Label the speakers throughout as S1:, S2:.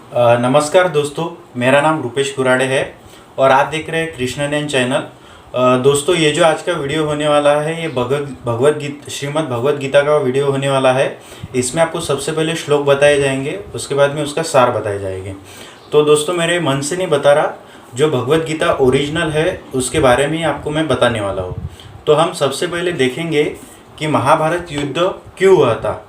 S1: नमस्कार दोस्तों, मेरा नाम रूपेश कुराड़े है और आप देख रहे हैं कृष्णनयन चैनल। दोस्तों, ये जो आज का वीडियो होने वाला है ये श्रीमद् भगवद गीता का वीडियो होने वाला है। इसमें आपको सबसे पहले श्लोक बताए जाएंगे, उसके बाद में उसका सार बताए जाएंगे। तो दोस्तों, मेरे मन से नहीं बता रहा, जो भगवद गीता ओरिजिनल है उसके बारे में ही आपको मैं बताने वाला हूँ। तो हम सबसे पहले देखेंगे कि महाभारत युद्ध क्यों हुआ था।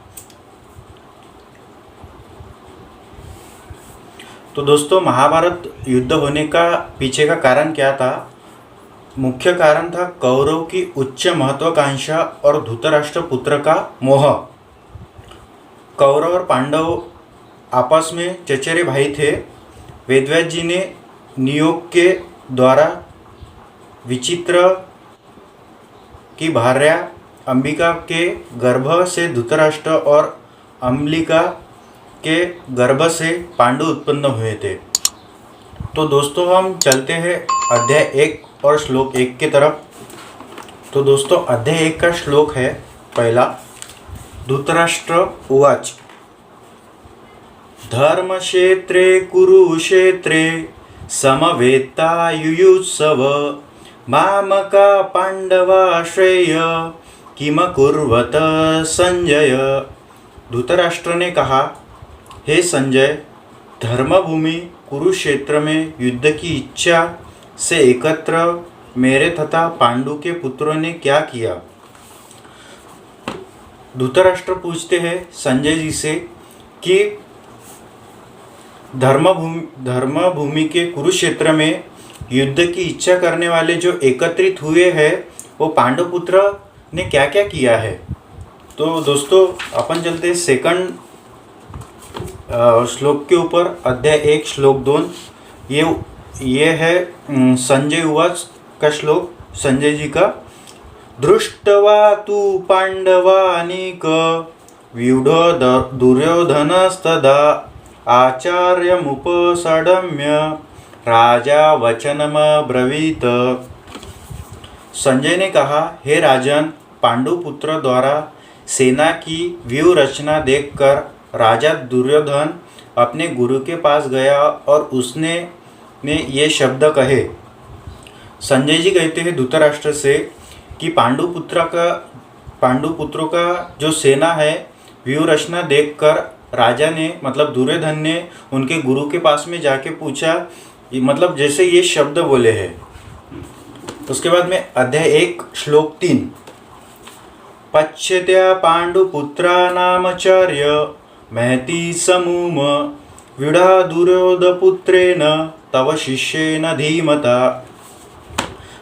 S1: तो दोस्तों, महाभारत युद्ध होने का पीछे का कारण क्या था? मुख्य कारण था कौरव की उच्च महत्वाकांक्षा और धृतराष्ट्र पुत्र का मोह। कौरव और पांडव आपस में चचेरे भाई थे। वेदव्यास जी ने नियोग के द्वारा विचित्र की भार्या अंबिका के गर्भ से धृतराष्ट्र और अम्बिका के गर्भ से पांडु उत्पन्न हुए थे। तो दोस्तों, हम चलते हैं अध्याय 1 और श्लोक 1 की तरफ। तो दोस्तों, अध्याय 1 का श्लोक है पहला। धृतराष्ट्र उवाच धर्मक्षेत्रे कुरुक्षेत्रे समवेत्ता युयुत्सव मामका पांडवा श्रेय किमकुर्वत संजय। धृतराष्ट्र ने कहा, हे संजय, धर्मभूमि कुरुक्षेत्र में युद्ध की इच्छा से एकत्र मेरे तथा पांडु के पुत्रों ने क्या किया? धृतराष्ट्र पूछते हैं संजय जी से कि धर्मभूमि के कुरुक्षेत्र में युद्ध की इच्छा करने वाले जो एकत्रित हुए हैं वो पांडु पुत्र ने क्या क्या किया है। तो दोस्तों, अपन चलते सेकंड श्लोक के ऊपर। अध्याय 1 श्लोक 2 ये है संजय उवाच का श्लोक, संजय जी का। दृष्ट्वा तु पांडवानीक व्यूढ़ दुर्योधनस्तदा आचार्यमुपसडम्य राजा वचनमब्रवीत। संजय ने कहा, हे राजन, पांडु पुत्र द्वारा सेना की व्यूह रचना देखकर राजा दुर्योधन अपने गुरु के पास गया और उसने ये शब्द कहे। संजय जी कहते हैं धृतराष्ट्र से कि पांडु पुत्रों का जो सेना है व्यूह रचना देखकर राजा ने मतलब दुर्योधन ने उनके गुरु के पास में जाके पूछा, मतलब जैसे ये शब्द बोले हैं। उसके बाद में अध्याय 1 श्लोक 3। पश्यत्या पांडुपुत्रानामाचार्य महती समूम विड़ा दुर्योधपुत्रेण तव शिष्येन धीमता।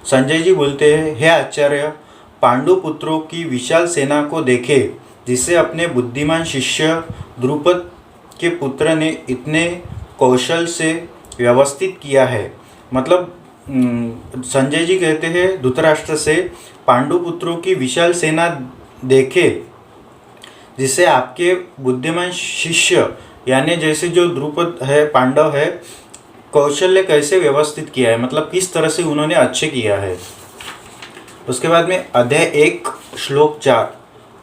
S1: संजय जी बोलते हैं, हे आचार्य, पांडु पुत्रों की विशाल सेना को देखे जिसे अपने बुद्धिमान शिष्य द्रुपद के पुत्र ने इतने कौशल से व्यवस्थित किया है। मतलब संजय जी कहते हैं धृतराष्ट्र से, पांडु पुत्रों की विशाल सेना देखे जिसे आपके बुद्धिमान शिष्य यानी जैसे जो द्रुपद है, पांडव है, कौशल्य कैसे व्यवस्थित किया है, मतलब किस तरह से उन्होंने अच्छे किया है। उसके बाद में अध्याय 1 श्लोक 4।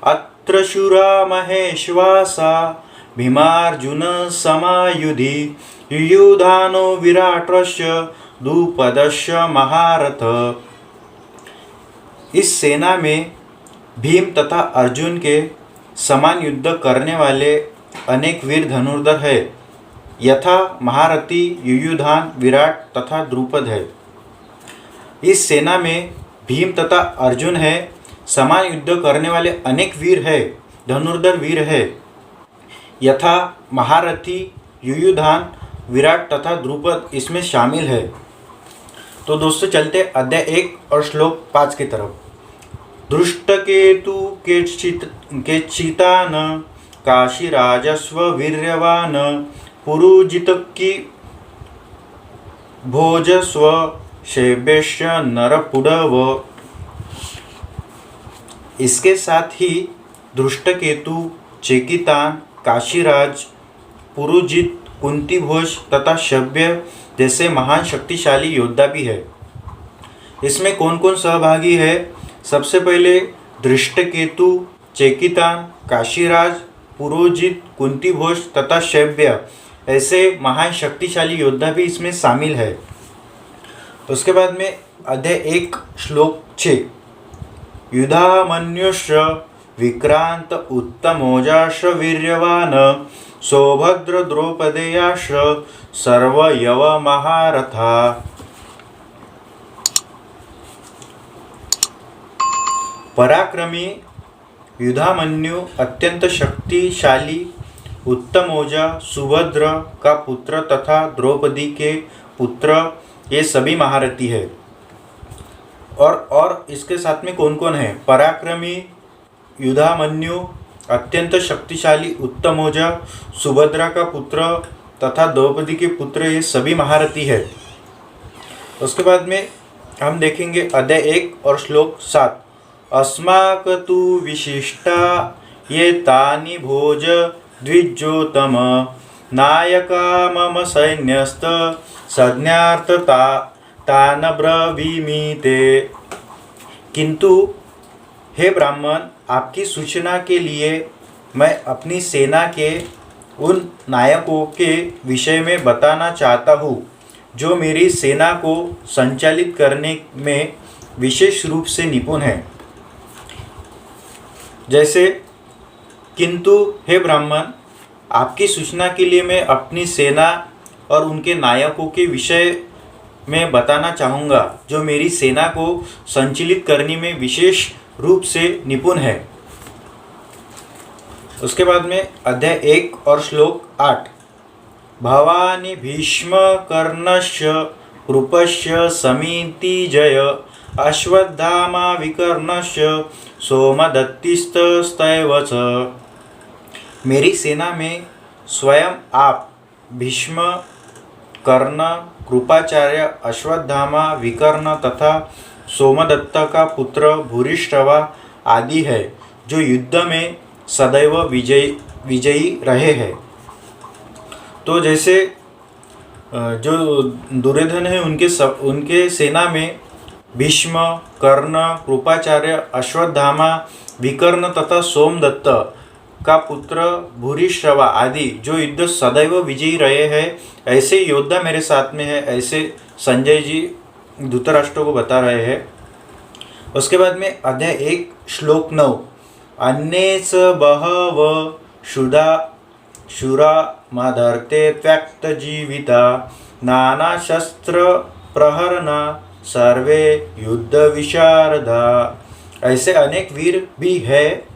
S1: अत्र शूरा महेश्वासा भीमार्जुन समायुधि युयुधानो विराटस्य द्रुपदस्य महारथ। इस सेना में भीम तथा अर्जुन के समान युद्ध करने वाले अनेक वीर धनुर्धर है, यथा महारथी युयुधान, विराट तथा द्रुपद है। इस सेना में भीम तथा अर्जुन है, समान युद्ध करने वाले अनेक वीर है, धनुर्धर वीर है, यथा महारथी युयुधान, विराट तथा द्रुपद इसमें शामिल है। तो दोस्तों, चलते अध्याय 1 और श्लोक 5 की तरफ। दृष्टकेतु केचितान काशीराजस्व वीर्यवान पुरुजितकी भोजस्व शैवेश्य नरपुडव। इसके साथ ही दृष्टकेतु, चेकितान, काशीराज, पुरुजित, कुंती भोज तथा शव्य जैसे महान शक्तिशाली योद्धा भी है। इसमें कौन कौन सहभागी है? सबसे पहले दृष्टकेतु, चेकितान, काशीराज, पुरोजित, कुंती भोज तथा शैव्य ऐसे महान शक्तिशाली योद्धा भी इसमें शामिल है। उसके बाद में अध्याय 1 श्लोक 6। युधामन्युश्च विक्रांत उत्तमोजाश्च वीर्यवान् सौभद्र द्रौपदेयाश्च सर्वयव महारथा। पराक्रमी युधामन्यु अत्यंत शक्तिशाली, उत्तमौजा सुभद्र का पुत्र तथा द्रौपदी के पुत्र, ये सभी महारथी है। और इसके साथ में कौन कौन है? पराक्रमी युधामन्यु, अत्यंत शक्तिशाली उत्तमौजा, सुभद्रा का पुत्र तथा द्रौपदी के पुत्र, ये सभी महारथी है। उसके बाद में हम देखेंगे अध्याय 1 और श्लोक 7। अस्माक तु विशिष्टा ये तानि भोज द्विजोतम नायका मम सैन्यस्त संज्ञार्थता तान ब्रवीमि ते। किंतु हे ब्राह्मण, आपकी सूचना के लिए मैं अपनी सेना के उन नायकों के विषय में बताना चाहता हूँ जो मेरी सेना को संचालित करने में विशेष रूप से निपुण है। जैसे किंतु हे ब्राह्मण, आपकी सूचना के लिए मैं अपनी सेना और उनके नायकों के विषय में बताना चाहूँगा जो मेरी सेना को संचालित करने में विशेष रूप से निपुण है। उसके बाद में अध्याय 1 और श्लोक 8। भवानि भीष्म कर्णस्य कृपस्य समितिजय अश्वत्थामा विकर्णस्य सोमदत्तिस्तैव च। मेरी सेना में स्वयं आप, भीष्म, कर्ण, कृपाचार्य, अश्वत्थामा, विकर्ण तथा सोमदत्त का पुत्र भूरिश्रवा आदि है जो युद्ध में सदैव विजयी रहे हैं। तो जैसे जो दुर्योधन है उनके सेना में भीष्म, कर्ण, कृपाचार्य, अश्वत्थामा, विकर्ण तथा सोमदत्त का पुत्र भूरिश्रवा आदि जो युद्ध सदैव विजयी रहे हैं, ऐसे योद्धा मेरे साथ में है। ऐसे संजय जी धृतराष्ट्र को बता रहे हैं। उसके बाद में अध्याय 1 श्लोक 9। अन्ये च बहव शूरा मदर्ते त्यक्त जीविता नाना शस्त्र प्रहरना सर्वे युद्ध विशारदा। ऐसे अनेक वीर भी है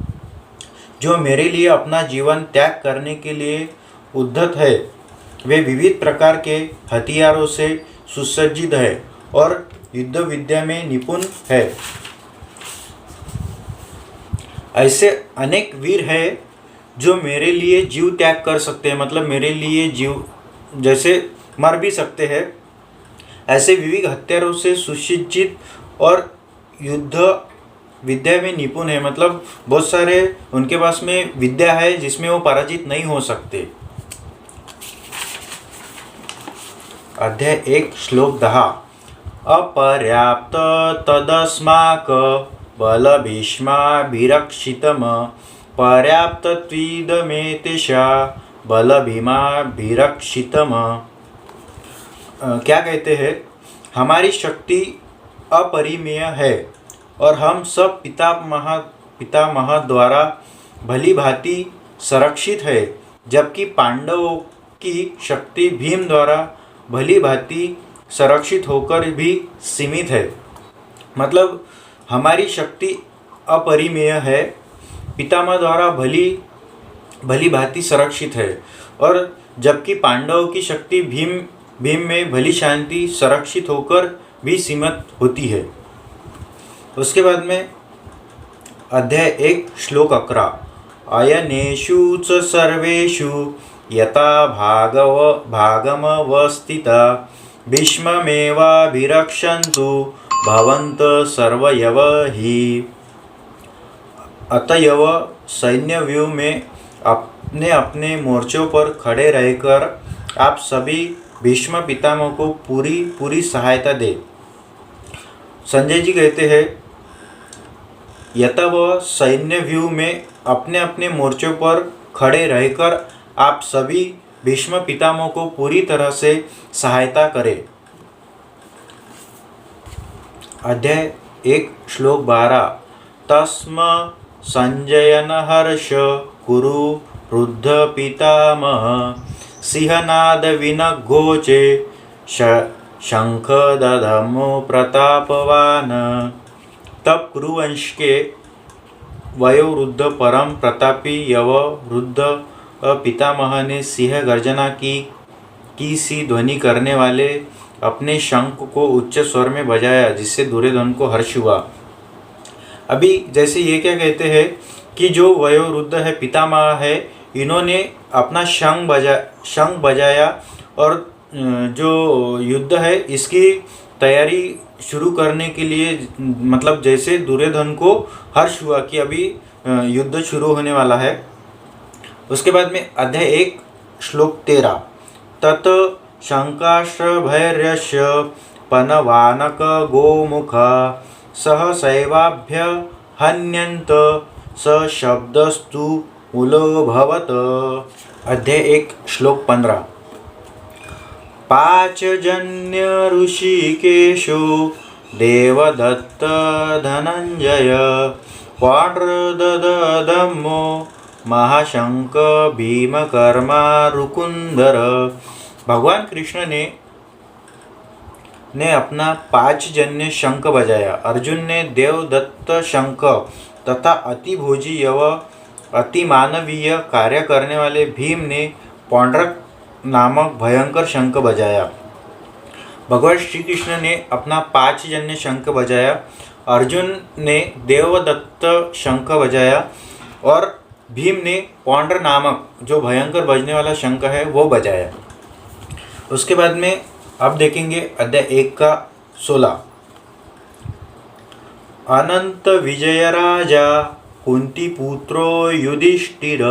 S1: जो मेरे लिए अपना जीवन त्याग करने के लिए उद्धत है। वे विविध प्रकार के हथियारों से सुसज्जित है और युद्ध विद्या में निपुण है। ऐसे अनेक वीर है जो मेरे लिए जीव त्याग कर सकते हैं, मतलब मेरे लिए जीव जैसे मर भी सकते हैं। ऐसे विविध हथियारों से सुसज्जित और युद्ध विद्या में निपुण है, मतलब बहुत सारे उनके पास में विद्या है जिसमें वो पराजित नहीं हो सकते। अध्याय 1 श्लोक 10। अपर्याप्त तदस्माक बल भीष्माभिरक्षितम पर्याप्त त्विदमेतेषा बल भीमाभिरक्षितम। क्या कहते हैं? हमारी शक्ति अपरिमेय है और हम सब पितामह द्वारा भली भांति संरक्षित है, जबकि पांडवों की शक्ति भीम द्वारा भली भांति संरक्षित होकर भी सीमित है। मतलब हमारी शक्ति अपरिमेय है, पितामह द्वारा भली भांति संरक्षित है, और जबकि पांडवों की शक्ति भीम में भली शांति संरक्षित होकर भी सीमित होती है। उसके बाद में अध्याय 1 श्लोक 11। अयनेषु च सर्वेषु यथा भागमवस्थिता भीष्ममेवाभिरक्षन्तु भवन्त सर्वयव हि। अतएव सैन्य व्यूह में अपने अपने मोर्चों पर खड़े रहकर आप सभी भीष्म पितामह को पूरी सहायता दे। संजय जी कहते हैं, यतः सैन्य व्यूह में अपने अपने मोर्चों पर खड़े रहकर आप सभी भीष्म पितामह को पूरी तरह से सहायता करे। अध्याय 1 श्लोक 12। तस्म संजयन हर्ष कुरु वृद्ध पितामह सिंहनाद विनघोचे शंख दधमो प्रतापवान। तब कुरुवंश के वयोवृद्ध परम प्रतापी यववृद्ध पितामह ने सिंह गर्जना की सी ध्वनि करने वाले अपने शंख को उच्च स्वर में बजाया, जिससे दुर्योधन को हर्ष हुआ। अभी जैसे ये क्या कहते हैं कि जो वयोवृद्ध है, पितामह है, इन्होंने अपना शंख बजाया और जो युद्ध है इसकी तैयारी शुरू करने के लिए, मतलब जैसे दुर्योधन को हर्ष हुआ कि अभी युद्ध शुरू होने वाला है। उसके बाद में अध्याय 1 श्लोक 13। तत शंकाश्रभैर्यस्य पनवानक गोमुख सहसैवाभ्य हन्यन्त स शब्दस्तु मूलोऽभवत्। अध्याय 1 श्लोक 15। पांचजन्य ऋषिकेशो देवदत्त धनंजय पौंड्रददमो महाशंक भीमकर्मा रुकुंदर। भगवान कृष्ण ने अपना पांचजन्य शंख बजाया। अर्जुन ने देवदत्त शंख तथा अति भोजी एवं अति मानवीय कार्य करने वाले भीम ने पौंड्रक नामक भयंकर शंख बजाया। भगवान श्री कृष्ण ने अपना पांचजन्य शंख बजाया, अर्जुन ने देवदत्त शंख बजाया और भीम ने पौंड्र नामक जो भयंकर बजने वाला शंख है वो बजाया। उसके बाद में अब देखेंगे अध्याय 1 का 16। अनंत विजय राजा कुंती पुत्रो युधिष्ठिर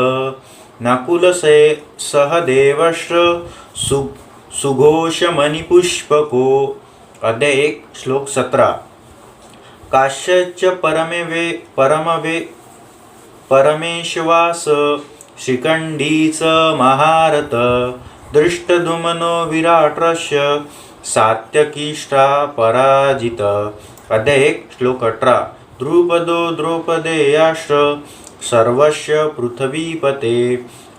S1: नकुल से सहदेवश्र सुघोष मणिपुष्पको। अध्याय 1 श्लोक 17। काश्यच परमेश्वास शिखंडीच महारथ दृष्टद्युम्नो विराटस्य सात्यकीष्टा पराजित। अध्याय 1 श्लोक 18। द्रुपदो द्रौपदेयाश्च सर्वस्य पृथ्वीपते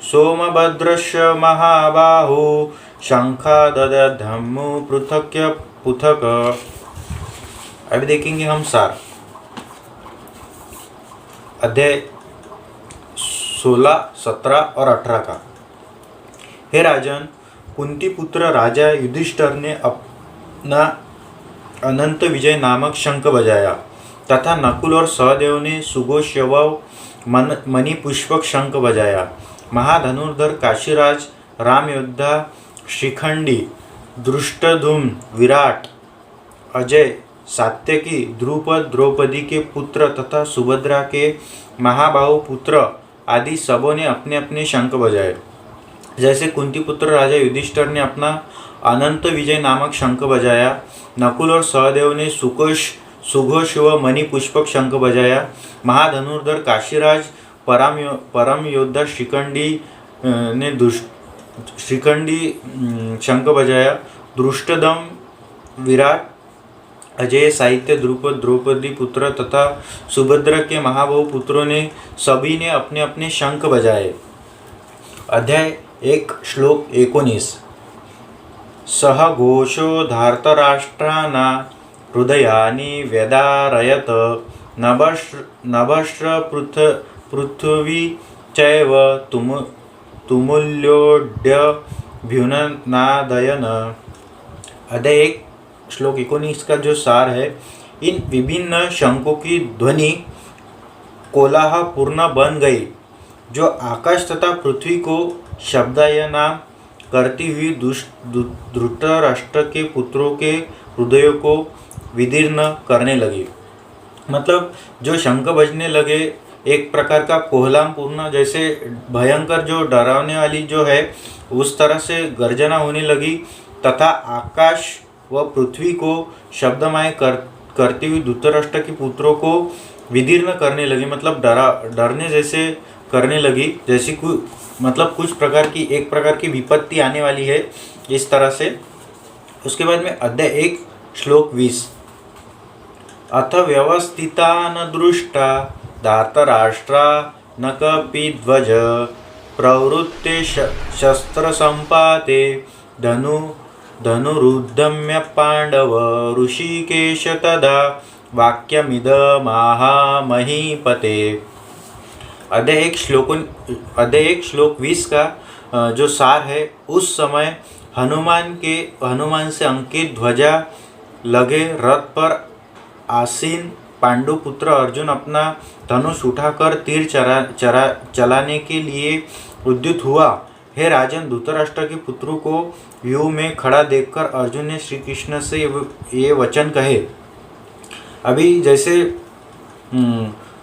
S1: सोमभद्रस्य महाबाहो शंखादधम्मो पृथक पृथक। अभी देखेंगे हम सार अध्याय 16, 17 और 18 का। हे राजन, कुंती पुत्र राजा युधिष्ठिर ने अपना अनंत विजय नामक शंख बजाया तथा नकुल और सहदेव ने सुघोष एवं मणिपुष्पक शंख बजाया। महाधनुर्धर काशीराज राम योद्धा शिखंडी दृष्टद्युम्न विराट अजय सात्यकी द्रुपद द्रौपदी के पुत्र तथा सुभद्रा के महाबाहु पुत्र आदि सबों ने अपने अपने शंख बजाए। जैसे कुंती पुत्र राजा युधिष्ठिर ने अपना अनंत विजय नामक शंख बजाया, नकुल और सहदेव ने सुघोष व मणिपुष्पक शंख बजाया। महाधनुर्धर काशीराज परम योद्धा शिखंडी ने शिखंडी शंख बजाया। दृष्टद्युम्न विराट अजय साहित्य द्रुपद द्रौपदी पुत्र तथा सुभद्रा के महाबाहु पुत्रों ने सभी ने अपने अपने शंख बजाए। अध्याय 1 श्लोक 19। सह घोषो धार्तराष्ट्राना हृदयानि व्यदारयत नभश्र पृथ्वी चैव तुमुल्योड्यभ्युन्नादयन्। अध्याय 1 श्लोक 19 का जो सार है, इन विभिन्न शंखों की ध्वनि कोलाहलपूर्ण बन गई, जो आकाश तथा पृथ्वी को शब्दायमान करती हुई धृतराष्ट्र के पुत्रों के हृदयों को विदीर्ण करने लगी। मतलब जो शंख बजने लगे, एक प्रकार का कोलाहलपूर्ण, जैसे भयंकर जो डरावने वाली जो है उस तरह से गर्जना होने लगी तथा आकाश व पृथ्वी को शब्दमय करती हुई धृतराष्ट्र के पुत्रों को विदीर्ण करने लगी, मतलब डरने जैसे करने लगी, जैसी मतलब कुछ प्रकार की एक प्रकार की विपत्ति आने वाली है, इस तरह से। उसके बाद में अध्याय 1 श्लोक 20, अथ व्यवस्थिता न दृष्टा धार्तराष्ट्रा न कपिध्वज प्रवृत्ते शस्त्र संपाते धनुरुद्यम्य पांडव ऋषिकेश तदा वाक्यमिदमाह महीपते। अध्याय 1 श्लोक 20 का जो सार है, उस समय हनुमान से अंकित ध्वजा लगे रथ पर आसीन पांडुपुत्र अर्जुन अपना धनुष उठाकर तीर चलाने के लिए उद्युत हुआ। हे राजन, धृतराष्ट्र के पुत्रों को व्यूह में खड़ा देखकर अर्जुन ने श्री कृष्ण से ये वचन कहे। अभी जैसे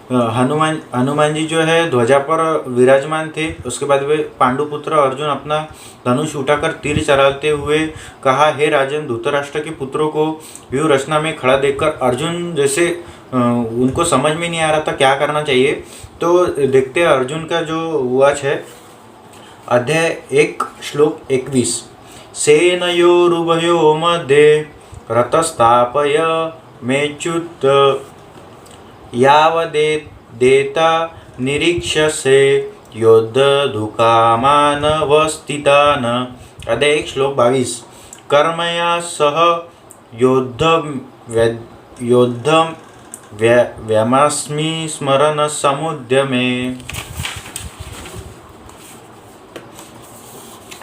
S1: हनुमान जी जो है ध्वजा पर विराजमान थे, उसके बाद वे पांडुपुत्र अर्जुन अपना धनुष उठाकर तीर चलाते हुए कहा, हे राजन, धृतराष्ट्र के पुत्रों को व्यूह रचना में खड़ा देखकर अर्जुन जैसे उनको समझ में नहीं आ रहा था क्या करना चाहिए। तो देखते हैं अर्जुन का जो वाच है, अध्याय 1 श्लोक 21, सेनयोरुभयो मध्ये रथस्थापय मेच्युत यावदेता निरीक्षसे योद्धधुकामानवस्थितान्। अध्याय 1 श्लोक 22, कर्मया सह योद्धम व्यमास्मि स्मरण समुद्यमे।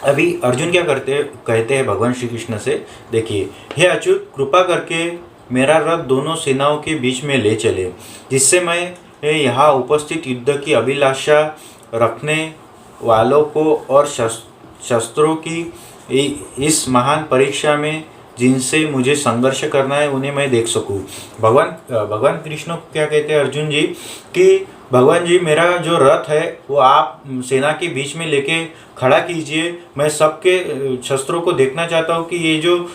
S1: अभी अर्जुन क्या कहते हैं भगवान श्री कृष्ण से, देखिए, हे अच्युत, कृपा करके मेरा रथ दोनों सेनाओं के बीच में ले चले, जिससे मैं यहाँ उपस्थित युद्ध की अभिलाषा रखने वालों को और शस्त्रों की इस महान परीक्षा में जिनसे मुझे संघर्ष करना है उन्हें मैं देख सकूं। भगवान कृष्ण क्या कहते हैं अर्जुन जी कि भगवान जी, मेरा जो रथ है वो आप सेना के बीच में लेके खड़ा कीजिए। मैं सबके शस्त्रों को देखना चाहता हूँ कि ये जो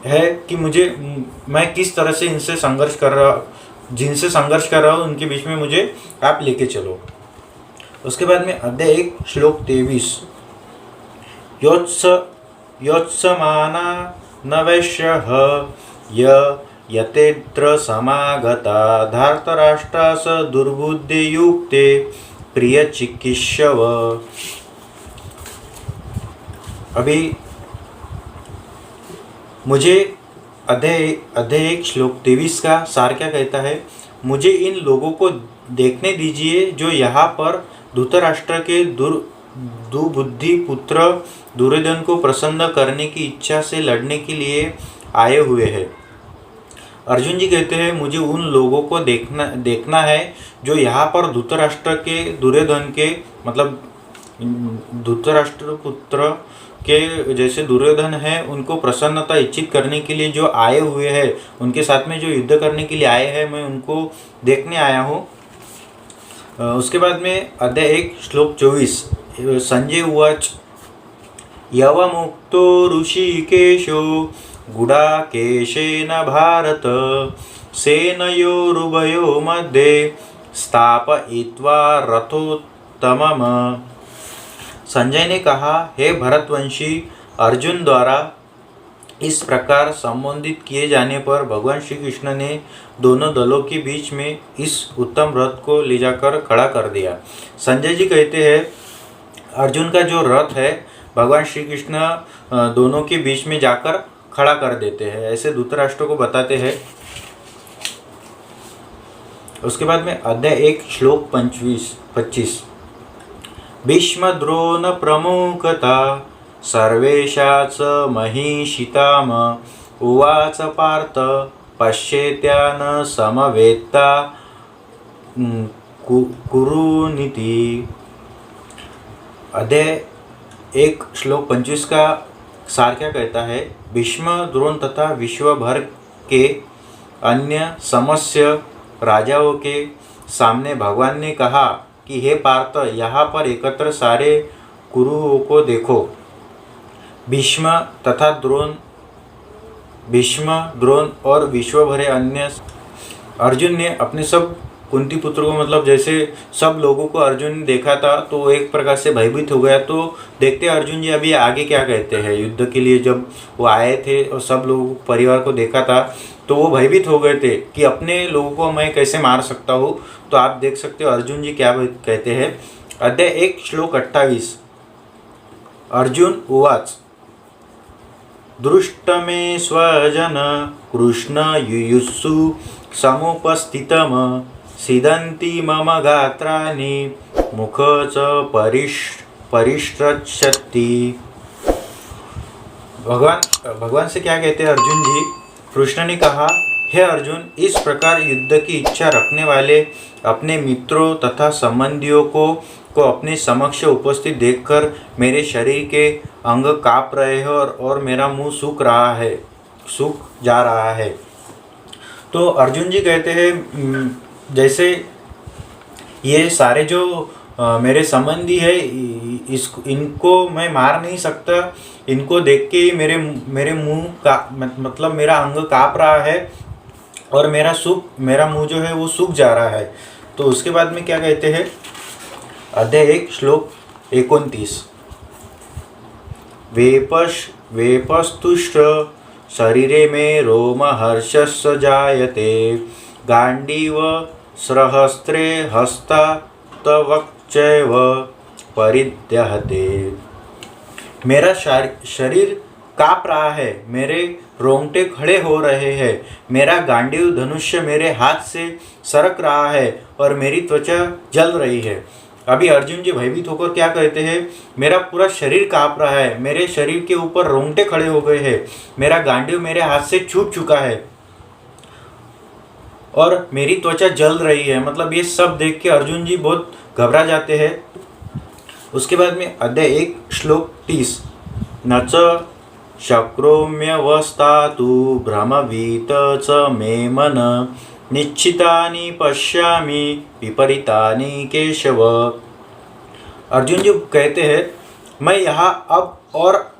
S1: है कि मैं किस तरह से जिनसे संघर्ष कर रहा हूँ उनके बीच में मुझे आप लेके चलो। उसके बाद में अध्याय 1 श्लोक 23, योत्समाना न वैश्यः यतेत्र समागता धार्तराष्ट्रा स दुर्बुद्धे युक्ते प्रिय चिकित्सव। अभी मुझे अध्याय 1 श्लोक 23 का सार क्या कहता है, मुझे इन लोगों को देखने दीजिए जो यहाँ पर धृतराष्ट्र के दुर्बुद्धि पुत्र दुर्योधन को प्रसन्न करने की इच्छा से लड़ने के लिए आए हुए हैं। अर्जुन जी कहते हैं, मुझे उन लोगों को देखना है जो यहाँ पर धृतराष्ट्र के दुर्योधन के मतलब धृतराष्ट्र पुत्र के जैसे दुर्योधन है उनको प्रसन्नता इच्छित करने के लिए जो आए हुए हैं, उनके साथ में जो युद्ध करने के लिए आए हैं, मैं उनको देखने आया हूँ। उसके बाद में अध्याय 1 श्लोक 24, संजय उवाच, यवमुक्तो ऋषिकेशो गुडाकेशेन भारत सेनयोरुभयो मध्ये स्थापयित्वा रथोत्तमम्। संजय ने कहा, हे भरतवंशी, अर्जुन द्वारा इस प्रकार संबोधित किए जाने पर भगवान श्री कृष्ण ने दोनों दलों के बीच में इस उत्तम रथ को ले जाकर खड़ा कर दिया। संजय जी कहते हैं, अर्जुन का जो रथ है भगवान श्री कृष्ण दोनों के बीच में जाकर खड़ा कर देते हैं, ऐसे धृतराष्ट्र को बताते हैं। उसके बाद में अध्याय 1 श्लोक 25, भीष्म द्रोण प्रमुखता सर्वेशाच महिषिताम उवाच पार्थ पश्येत्यान समवेत्ता कुरुनीति। अध्याय 1 श्लोक 25 का सार क्या कहता है, भीष्म द्रोण तथा विश्व भर के अन्य समस्त राजाओं के सामने भगवान ने कहा कि हे पार्थ, यहाँ पर एकत्र सारे कुरुओं को देखो। भीष्म द्रोण और विश्व भरे अन्य। अर्जुन ने अपने सब कुंती पुत्र को मतलब जैसे सब लोगों को अर्जुन ने देखा था तो वो एक प्रकार से भयभीत हो गया। तो देखते हैं अर्जुन जी अभी आगे क्या कहते हैं। युद्ध के लिए जब वो आए थे और सब लोगों परिवार को देखा था तो वो भयभीत हो गए थे कि अपने लोगों को मैं कैसे मार सकता हूँ। तो आप देख सकते हो अर्जुन जी क्या कहते हैं। अध्याय 1 श्लोक 28। अर्जुन उवाच दृष्टमे स्वजन कृष्ण युयुत्सु समुपस्थितम सीदन्ति मम गात्राणि मुख च परिष्टृच्छति। भगवान से क्या कहते हैं अर्जुन जी। कृष्ण ने कहा, हे अर्जुन, इस प्रकार युद्ध की इच्छा रखने वाले अपने मित्रों तथा संबंधियों को अपने समक्ष उपस्थित देखकर मेरे शरीर के अंग काँप रहे हैं और मेरा मुंह सूख जा रहा है। तो अर्जुन जी कहते हैं जैसे ये सारे जो मेरे संबंधी है इनको मैं मार नहीं सकता। इनको देख के ही मेरे मुंह का मतलब मेरा अंग काँप रहा है और मेरा मुंह जो है वो सूख जा रहा है। तो उसके बाद में क्या कहते हैं। अध्याय 1 श्लोक 29। वेपस्तुष्ट शरीरे मे रोमहर्षस् जायते गांडीव सहस्रे हस्ता तवक्चैव परिदहते। मेरा शरीर काँप रहा है, मेरे रोंगटे खड़े हो रहे हैं, मेरा गांडीव धनुष्य मेरे हाथ से सरक रहा है और मेरी त्वचा जल रही है। अभी अर्जुन जी भयभीत होकर क्या कहते हैं, मेरा पूरा शरीर काँप रहा है, मेरे शरीर के ऊपर रोंगटे खड़े हो गए हैं, मेरा गांडीव मेरे हाथ से छूट चुका है और मेरी त्वचा जल रही है। मतलब ये सब देख के अर्जुन जी बहुत घबरा जाते हैं। उसके बाद में अध्याय 1 श्लोक 30। न च शक्रोम्यवस्थातु भ्रमवीत च मे मन निश्चितानि पश्यामि विपरीतानि केशव। अर्जुन जी कहते हैं, मैं यहाँ अब और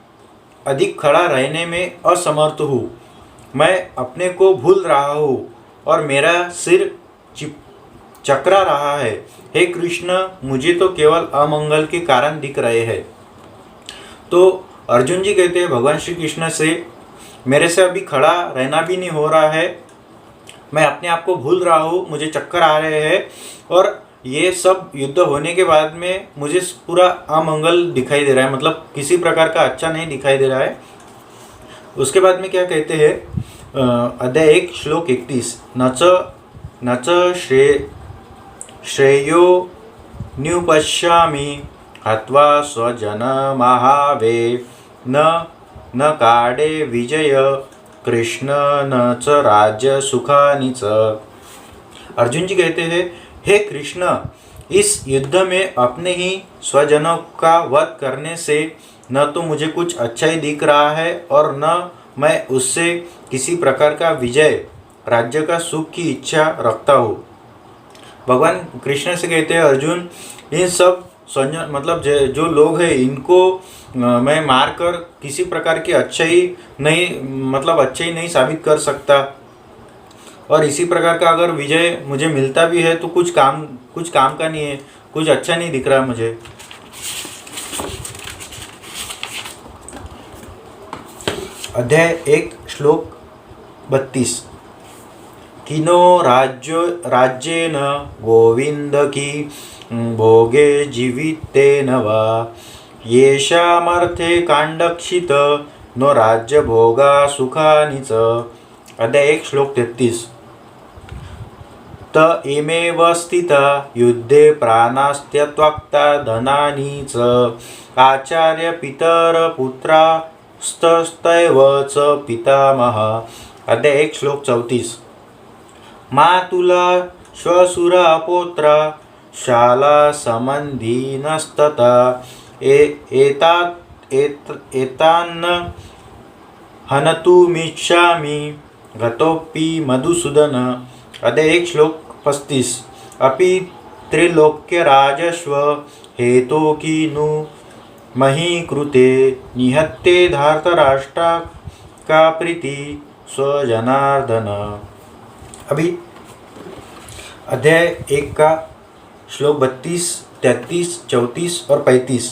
S1: अधिक खड़ा रहने में असमर्थ हूँ। मैं अपने को भूल रहा हूँ और मेरा सिर चकरा रहा है। हे कृष्ण, मुझे तो केवल अमंगल के कारण दिख रहे हैं। तो अर्जुन जी कहते हैं भगवान श्री कृष्ण से, मेरे से अभी खड़ा रहना भी नहीं हो रहा है, मैं अपने आप को भूल रहा हूँ, मुझे चक्कर आ रहे हैं और ये सब युद्ध होने के बाद में मुझे पूरा अमंगल दिखाई दे रहा है। मतलब किसी प्रकार का अच्छा नहीं दिखाई दे रहा है। उसके बाद में क्या कहते हैं। अध्याय 1 श्लोक 31। न च श्रेयो न्युपश्यामि हत्वा स्वजन महावे न काडे विजय कृष्ण न च राज्य सुखानि च। अर्जुन जी कहते हैं, हे कृष्ण, इस युद्ध में अपने ही स्वजनों का वध करने से न तो मुझे कुछ अच्छा ही दिख रहा है और न मैं उससे किसी प्रकार का विजय राज्य का सुख की इच्छा रखता हूँ। भगवान कृष्ण से कहते हैं, अर्जुन, इन सब मतलब जो लोग हैं इनको मैं मारकर किसी प्रकार के अच्छे ही नहीं साबित कर सकता और इसी प्रकार का अगर विजय मुझे मिलता भी है तो कुछ काम का नहीं है, कुछ अच्छा नहीं दिख रहा मुझे। अध्याय 1 श्लोक 32। किनो राज्येन गोविंद की भोगे जीवितेन वा येषामर्थे कांडक्षित नो राज्य भोगा सुखानि च। अध्याय 1 श्लोक 33। त इमेव स्थिता युद्धे प्राणास्त्यक्ता धनानि च आचार्य पितर पुत्रास्तैव च पितामह। अध्याय 1 श्लोक 34। मातुला श्वशुरा पौत्रा शाला संबंधिनस्तथा एतान् हनतुमिच्छामि गतोऽपि मधुसूदन। अध्याय 1 श्लोक 35। अपि त्रैलोक्यराजस्व हेतो किनु मही कृते निहत्ते धार्तराष्ट्रा का प्रीति स्वजनार्दन। अभी अध्याय 1 का श्लोक 32, 33, 34 और 35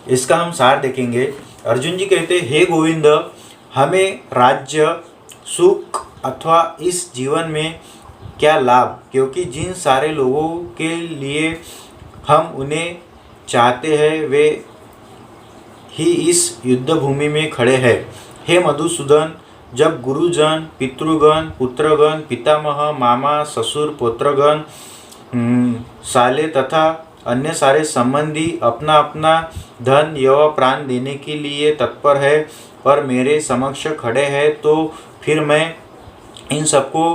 S1: इसका हम सार देखेंगे। अर्जुन जी कहते हैं, हे गोविंद, हमें राज्य, सुख अथवा इस जीवन में क्या लाभ, क्योंकि जिन सारे लोगों के लिए हम उन्हें चाहते हैं वे ही इस युद्ध भूमि में खड़े हैं। हे मधुसूदन, जब गुरुजन, पितृगण, पुत्रगण, पितामह, मामा, ससुर, पौत्रगण, साले तथा अन्य सारे संबंधी अपना अपना धन एवं प्राण देने के लिए तत्पर है और मेरे समक्ष खड़े हैं, तो फिर मैं इन सबको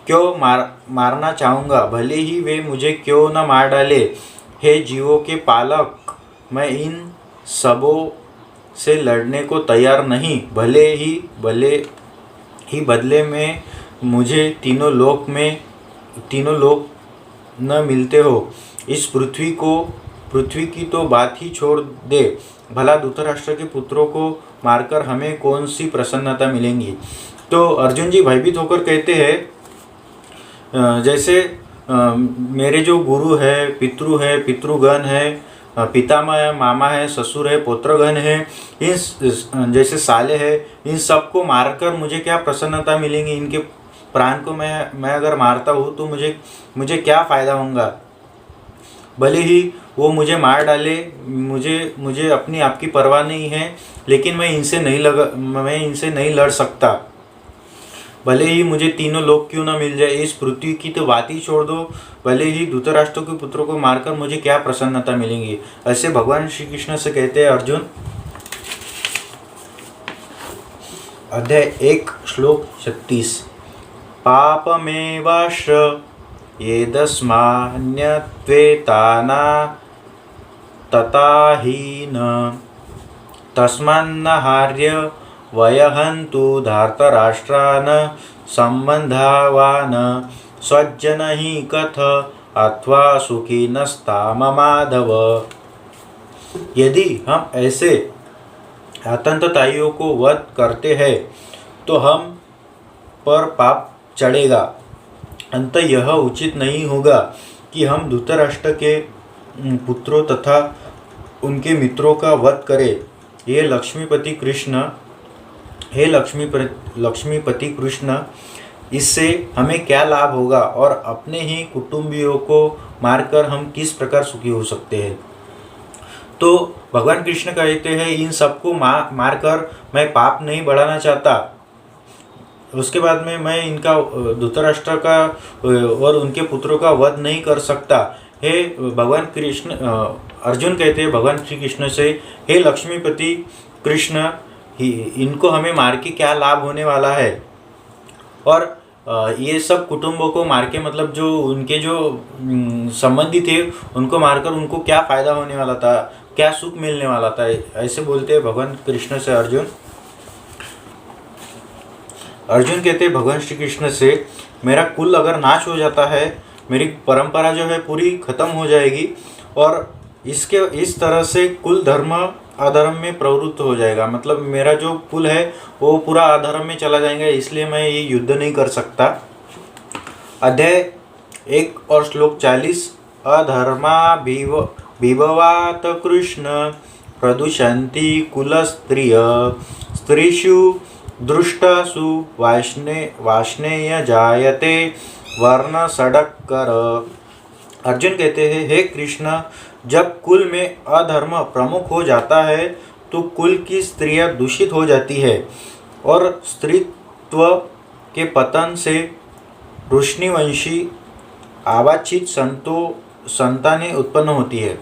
S1: क्यों मारना चाहूँगा, भले ही वे मुझे क्यों न मार डाले। हे जीवों के पालक, मैं इन सबों से लड़ने को तैयार नहीं, भले ही बदले में मुझे तीनों लोक न मिलते हो। इस पृथ्वी की तो बात ही छोड़ दे, भला धृतराष्ट्र के पुत्रों को मारकर हमें कौन सी प्रसन्नता मिलेगी। तो अर्जुन जी भयभीत होकर कहते हैं, जैसे मेरे जो गुरु है, पितृगण है, पितामह है, मामा है, ससुर है, पौत्रगण है, इन जैसे साले है, इन सबको मारकर मुझे क्या प्रसन्नता मिलेंगी। इनके प्राण को मैं अगर मारता हूँ तो मुझे क्या फ़ायदा होगा। भले ही वो मुझे मार डाले, मुझे अपनी आपकी परवाह नहीं है, लेकिन मैं इनसे नहीं लड़ सकता, भले ही मुझे तीनों लोग क्यों ना मिल जाए। इस पृथ्वी की तो बात ही छोड़ दो, भले ही धृतराष्ट्र के पुत्रों को मारकर मुझे क्या प्रसन्नता मिलेंगी। ऐसे भगवान श्री कृष्ण से कहते हैं अर्जुन। अध्याय 1 श्लोक 36 पापमेवाश्र येदस्मान्यत्वेताना तताहीन तस्मान्न हार्य वयहन्तु धार्तराष्ट्रान् सम्बन्धावान् स्वजन हि कथ अथवा सुखिनस्ताम माधव। यदि हम ऐसे आतंकताइयों को वध करते हैं तो हम पर पाप चढ़ेगा। अंत यह उचित नहीं होगा कि हम धृतराष्ट्र के पुत्रों तथा उनके मित्रों का वध करें। हे लक्ष्मीपति कृष्ण, इससे हमें क्या लाभ होगा और अपने ही कुटुंबियों को मारकर हम किस प्रकार सुखी हो सकते हैं। तो भगवान कृष्ण कहते हैं, इन सबको मारकर मैं पाप नहीं बढ़ाना चाहता। उसके बाद में मैं इनका धृतराष्ट्र का और उनके पुत्रों का वध नहीं कर सकता। हे भगवान कृष्ण, अर्जुन कहते हैं भगवान श्री कृष्ण से, हे लक्ष्मीपति कृष्ण, इनको हमें मार के क्या लाभ होने वाला है। और ये सब कुटुंबों को मार के, मतलब जो उनके जो संबंधी थे उनको मारकर उनको क्या फ़ायदा होने वाला था, क्या सुख मिलने वाला था। ऐसे बोलते हैं भगवान कृष्ण से अर्जुन। अर्जुन कहते हैं भगवान श्री कृष्ण से, मेरा कुल अगर नाश हो जाता है, मेरी परंपरा जो है पूरी खत्म हो जाएगी और इस तरह से कुल धर्म अधर्म में प्रवृत्त हो जाएगा। मतलब मेरा जो कुल है वो पूरा अधर्म में चला जाएगा, इसलिए मैं ये युद्ध नहीं कर सकता। अध्याय 1 और श्लोक 40 अधर्मा विभवात कृष्ण प्रदुषन्ति कुलस्त्रिय स्त्रीषु दृष्टासु वाष्णेय जायते वर्ण सडक्कर। अर्जुन कहते हैं, हे कृष्ण, जब कुल में अधर्म प्रमुख हो जाता है तो कुल की स्त्रियां दूषित हो जाती है और स्त्रीत्व के पतन से वृष्णिवंशी अवांछित संतानें उत्पन्न होती है।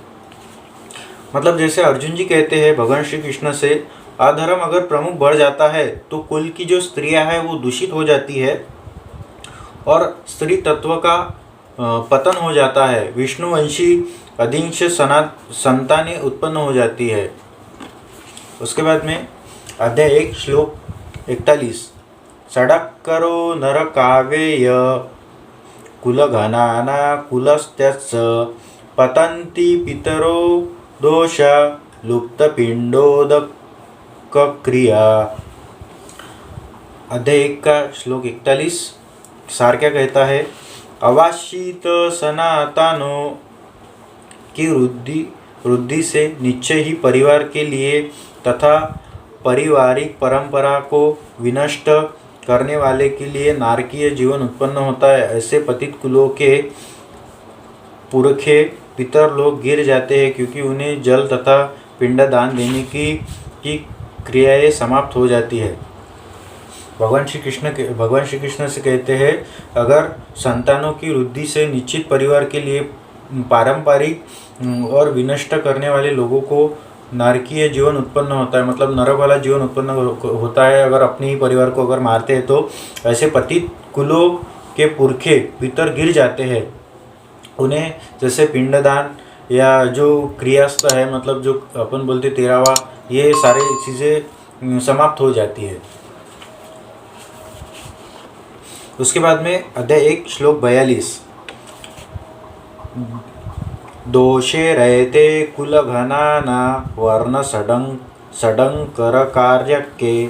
S1: मतलब जैसे अर्जुन जी कहते हैं भगवान श्री कृष्ण से, अधर्म अगर प्रमुख बढ़ जाता है तो कुल की जो स्त्रियां हैं वो दूषित हो जाती है और स्त्री तत्व का पतन हो जाता है, विष्णुवंशी अधिंश संतानें उत्पन्न हो जाती है। उसके बाद में अध्याय 1 श्लोक 41 सड़क करो नर काव्येय कुलघनाना कुलस्त्यस्य पतन्ति पितरो दोष लुप्तपिंडोदक क्रिया। अध्याय 1 का श्लोक 41 सार क्या कहता है, अवाशित सनातनों की वृद्धि से निश्चय ही परिवार के लिए तथा पारिवारिक परंपरा को विनष्ट करने वाले के लिए नारकीय जीवन उत्पन्न होता है। ऐसे पतित कुलों के पुरखे पितर लोग गिर जाते हैं, क्योंकि उन्हें जल तथा पिंड दान देने की क्रियाएं समाप्त हो जाती है। भगवान श्री कृष्ण से कहते हैं, अगर संतानों की वृद्धि से निश्चित परिवार के लिए पारंपरिक और विनष्ट करने वाले लोगों को नारकीय जीवन उत्पन्न होता है, मतलब नरक वाला जीवन उत्पन्न होता है। अगर अपने ही परिवार को अगर मारते हैं तो ऐसे पतित कुलों के पुरखे पितर गिर जाते हैं। उन्हें जैसे पिंडदान या जो क्रियास्थ है, मतलब जो अपन बोलते तेरावा, ये सारी चीज़ें समाप्त हो जाती है। उसके बाद में अध्याय 1 श्लोक 42। दोषे रहते कुल घनाना वर्ण सडंकर कार्य के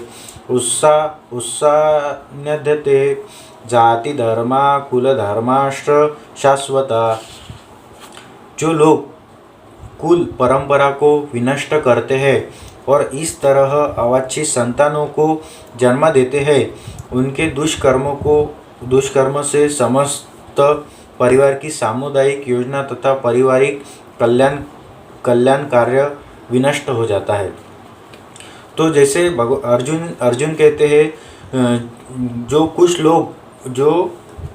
S1: उत्सान्यधते जाति धर्मा कुल धर्माश्र शाश्वता। जो लोग कुल परंपरा को विनष्ट करते हैं और इस तरह अवांछित संतानों को जन्म देते हैं, उनके दुष्कर्म से समस्त परिवार की सामुदायिक योजना तथा पारिवारिक कल्याण कार्य विनष्ट हो जाता है। तो जैसे अर्जुन कहते हैं, जो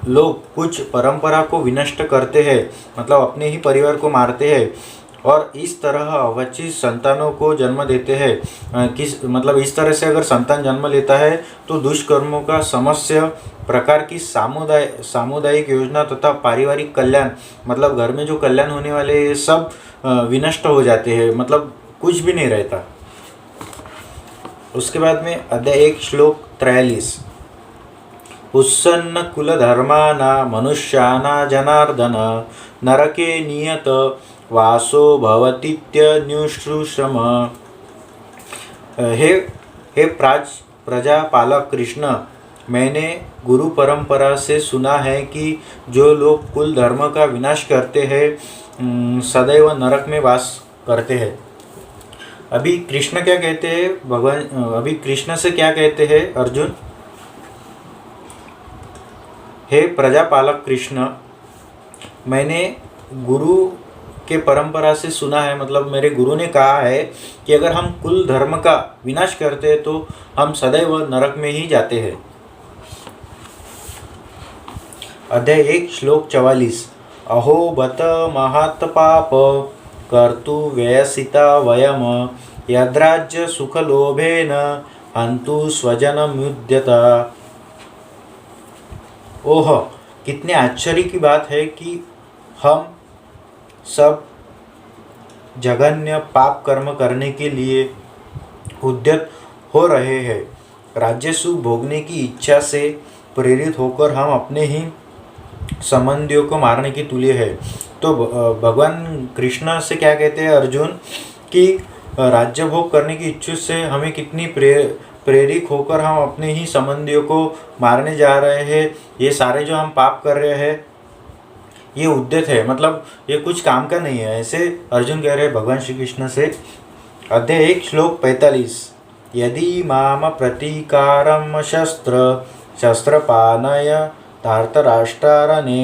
S1: लोग कुछ परंपरा को विनष्ट करते हैं, मतलब अपने ही परिवार को मारते हैं और इस तरह अवांछित संतानों को जन्म देते हैं, इस तरह से अगर संतान जन्म लेता है तो दुष्कर्मों का समस्या प्रकार की सामुदायिक योजना तथा पारिवारिक कल्याण, मतलब घर में जो कल्याण होने वाले ये सब विनष्ट हो जाते हैं, मतलब कुछ भी नहीं रहता। उसके बाद में अध्याय 1 श्लोक 43। उत्सन्न कुल धर्माना मनुष्याना जनार्दन नरके नियत वासो भवतीत्यन्युश्रुषम। हे प्रजापालक कृष्ण, मैंने गुरु परंपरा से सुना है कि जो लोग कुल धर्म का विनाश करते हैं सदैव नरक में वास करते हैं। अभी कृष्ण क्या कहते हैं अभी कृष्ण से क्या कहते हैं अर्जुन? हे प्रजापालक कृष्ण, मैंने गुरु के परंपरा से सुना है, मतलब मेरे गुरु ने कहा है कि अगर हम कुल धर्म का विनाश करते हैं तो हम सदैव नरक में ही जाते हैं। अध्याय 1 श्लोक 44। अहो बत महत् पाप कर्तु व्ययसिता वयम यद्राज्य सुखलोभेन हन्तु स्वजनमुद्यता। ओह, कितने आश्चर्य की बात है कि हम सब जघन्य पाप कर्म करने के लिए उद्यत हो रहे हैं। राज्य सुख भोगने की इच्छा से प्रेरित होकर हम अपने ही संबंधियों को मारने की तुल्य है। तो भगवान कृष्ण से क्या कहते हैं अर्जुन कि राज्य भोग करने की इच्छा से हमें कितनी प्रेरित होकर हम अपने ही संबंधियों को मारने जा रहे हैं। ये सारे जो हम पाप कर रहे हैं ये उद्यत है, मतलब ये कुछ काम का नहीं है, ऐसे अर्जुन कह रहे हैं भगवान श्री कृष्ण से। अध्याय 1 श्लोक 45। यदि माम प्रतीकारम शस्त्रपानय धार्तराष्ट्रारणे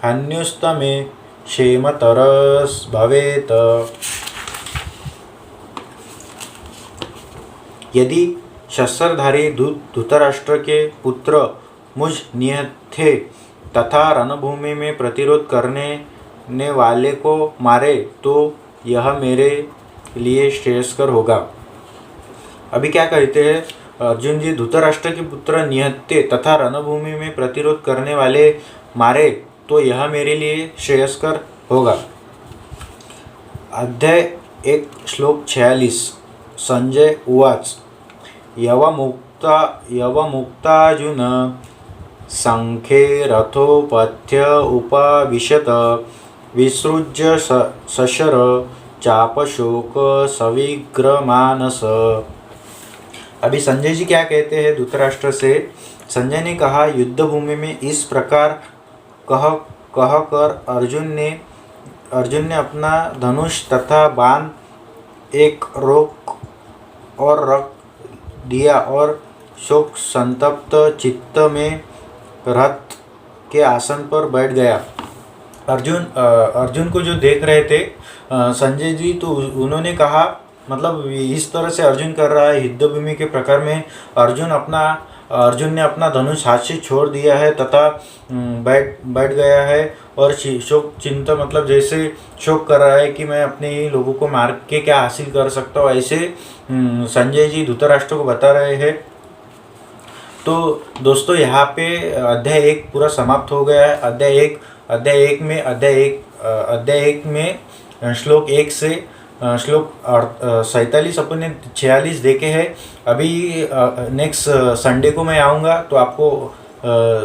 S1: हन्युस्तमे क्षेमतरस भवेत। यदि शस्त्रधारी धृतराष्ट्र के पुत्र मुझ निहत्थे तथा रणभूमि में प्रतिरोध करने वाले को मारे तो यह मेरे लिए श्रेयस्कर होगा। अभी क्या कहते हैं अर्जुन जी? धृतराष्ट्र के पुत्र निहत्थे तथा रणभूमि में प्रतिरोध करने वाले मारे तो यह मेरे लिए श्रेयस्कर होगा। अध्याय 1 श्लोक 46। संजय उवाच यवमुक्तार्जुन संख्ये रथोपथ्य उपाविशत विसृज्य सशर चापशोक सविग्रमानस। अभी संजय जी क्या कहते हैं धृतराष्ट्र से? संजय ने कहा, युद्ध भूमि में इस प्रकार कहकर अर्जुन ने अपना धनुष तथा बाण एक रोक और रख दिया और शोक संतप्त चित्त में रथ के आसन पर बैठ गया। अर्जुन को जो देख रहे थे संजय जी, तो उन्होंने कहा, मतलब इस तरह से अर्जुन कर रहा है युद्ध भूमि के प्रकार में। अर्जुन ने अपना धनुष हाथ से छोड़ दिया है तथा बैठ गया है और शोक चिंता, मतलब जैसे शोक कर रहा है कि मैं अपने ही लोगों को मार के क्या हासिल कर सकता हूँ, ऐसे संजय जी धृतराष्ट्र को बता रहे हैं। तो दोस्तों यहाँ पे अध्याय 1 पूरा समाप्त हो गया है। अध्याय एक में श्लोक 1 से श्लोक 47 अपन ने 46 देखे हैं। अभी नेक्स्ट संडे को मैं आऊँगा तो आपको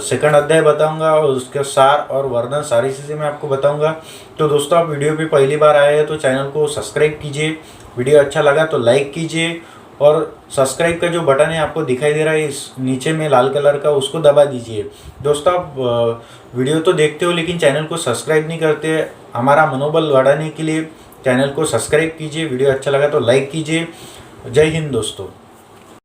S1: सेकंड अध्याय बताऊंगा और उसके सार और वर्णन सारी चीज़ें मैं आपको बताऊंगा। तो दोस्तों, आप वीडियो पे पहली बार आए हैं तो चैनल को सब्सक्राइब कीजिए, वीडियो अच्छा लगा तो लाइक कीजिए और सब्सक्राइब का जो बटन है आपको दिखाई दे रहा है इस नीचे में लाल कलर का, उसको दबा दीजिए। दोस्तों, आप वीडियो तो देखते हो लेकिन चैनल को सब्सक्राइब नहीं करते। हमारा मनोबल बढ़ाने के लिए चैनल को सब्सक्राइब कीजिए, वीडियो अच्छा लगा तो लाइक कीजिए। जय हिंद दोस्तों।